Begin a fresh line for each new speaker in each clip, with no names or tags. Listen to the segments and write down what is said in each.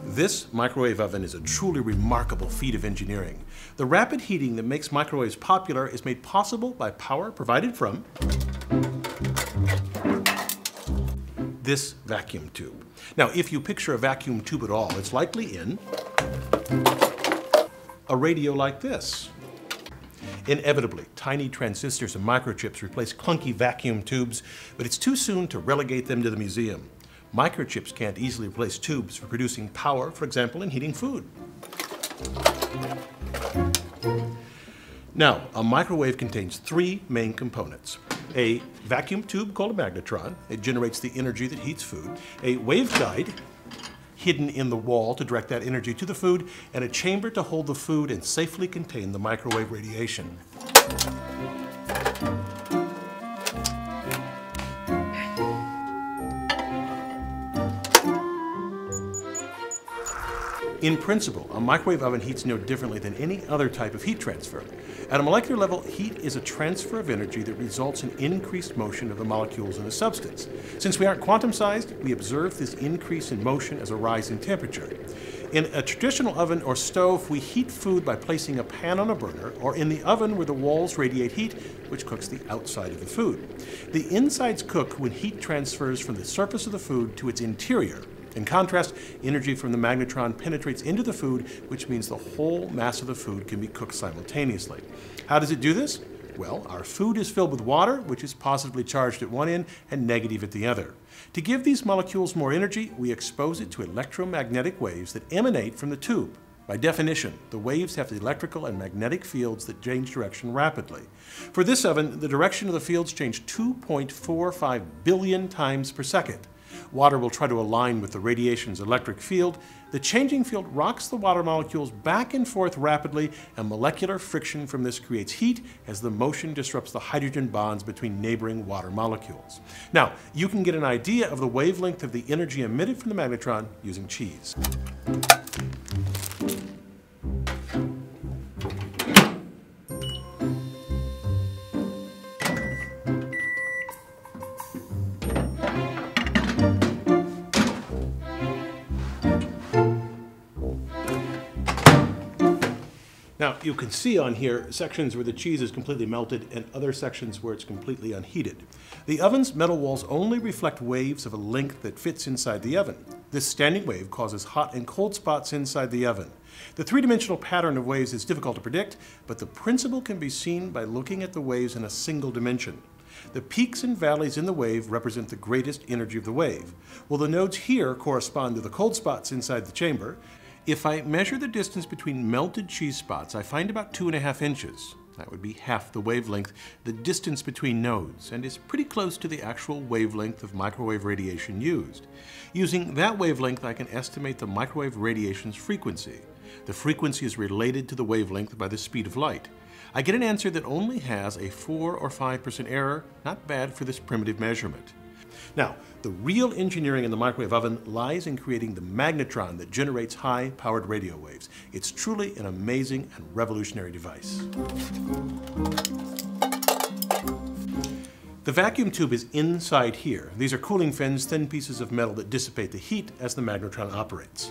This microwave oven is a truly remarkable feat of engineering. The rapid heating that makes microwaves popular is made possible by power provided from this vacuum tube. Now, if you picture a vacuum tube at all, it's likely in a radio like this. Inevitably, tiny transistors and microchips replace clunky vacuum tubes, but it's too soon to relegate them to the museum. Microchips can't easily replace tubes for producing power, for example, in heating food. Now, a microwave contains three main components. A vacuum tube called a magnetron. It generates the energy that heats food. A waveguide hidden in the wall to direct that energy to the food, and a chamber to hold the food and safely contain the microwave radiation. In principle, a microwave oven heats no differently than any other type of heat transfer. At a molecular level, heat is a transfer of energy that results in increased motion of the molecules in a substance. Since we aren't quantum-sized, we observe this increase in motion as a rise in temperature. In a traditional oven or stove, we heat food by placing a pan on a burner, or in the oven where the walls radiate heat, which cooks the outside of the food. The insides cook when heat transfers from the surface of the food to its interior. In contrast, energy from the magnetron penetrates into the food, which means the whole mass of the food can be cooked simultaneously. How does it do this? Well, our food is filled with water, which is positively charged at one end and negative at the other. To give these molecules more energy, we expose it to electromagnetic waves that emanate from the tube. By definition, the waves have the electrical and magnetic fields that change direction rapidly. For this oven, the direction of the fields change 2.45 billion times per second. Water will try to align with the radiation's electric field. The changing field rocks the water molecules back and forth rapidly, and molecular friction from this creates heat as the motion disrupts the hydrogen bonds between neighboring water molecules. Now, you can get an idea of the wavelength of the energy emitted from the magnetron using cheese. Now, you can see on here sections where the cheese is completely melted and other sections where it's completely unheated. The oven's metal walls only reflect waves of a length that fits inside the oven. This standing wave causes hot and cold spots inside the oven. The three-dimensional pattern of waves is difficult to predict, but the principle can be seen by looking at the waves in a single dimension. The peaks and valleys in the wave represent the greatest energy of the wave. Well, the nodes here correspond to the cold spots inside the chamber. If I measure the distance between melted cheese spots, I find about 2.5 inches. That would be half the wavelength, the distance between nodes, and is pretty close to the actual wavelength of microwave radiation used. Using that wavelength, I can estimate the microwave radiation's frequency. The frequency is related to the wavelength by the speed of light. I get an answer that only has a 4 or 5% error, not bad for this primitive measurement. Now, the real engineering in the microwave oven lies in creating the magnetron that generates high-powered radio waves. It's truly an amazing and revolutionary device. The vacuum tube is inside here. These are cooling fins, thin pieces of metal that dissipate the heat as the magnetron operates.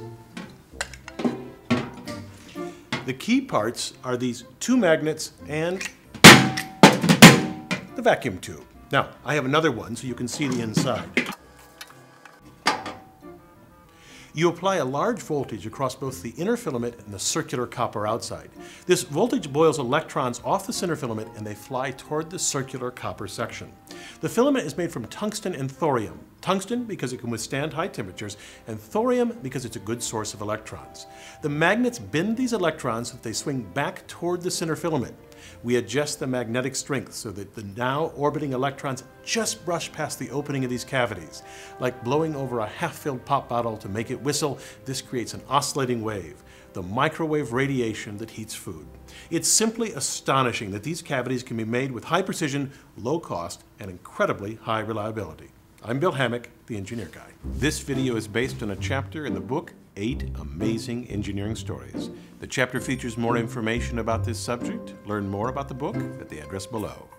The key parts are these two magnets and the vacuum tube. Now, I have another one so you can see the inside. You apply a large voltage across both the inner filament and the circular copper outside. This voltage boils electrons off the center filament and they fly toward the circular copper section. The filament is made from tungsten and thorium. Tungsten because it can withstand high temperatures, and thorium because it's a good source of electrons. The magnets bend these electrons so that they swing back toward the center filament. We adjust the magnetic strength so that the now orbiting electrons just brush past the opening of these cavities. Like blowing over a half-filled pop bottle to make it whistle, this creates an oscillating wave, the microwave radiation that heats food. It's simply astonishing that these cavities can be made with high precision, low cost, and incredibly high reliability. I'm Bill Hammack, the Engineer Guy. This video is based on a chapter in the book, 8 Amazing Engineering Stories. The chapter features more information about this subject. Learn more about the book at the address below.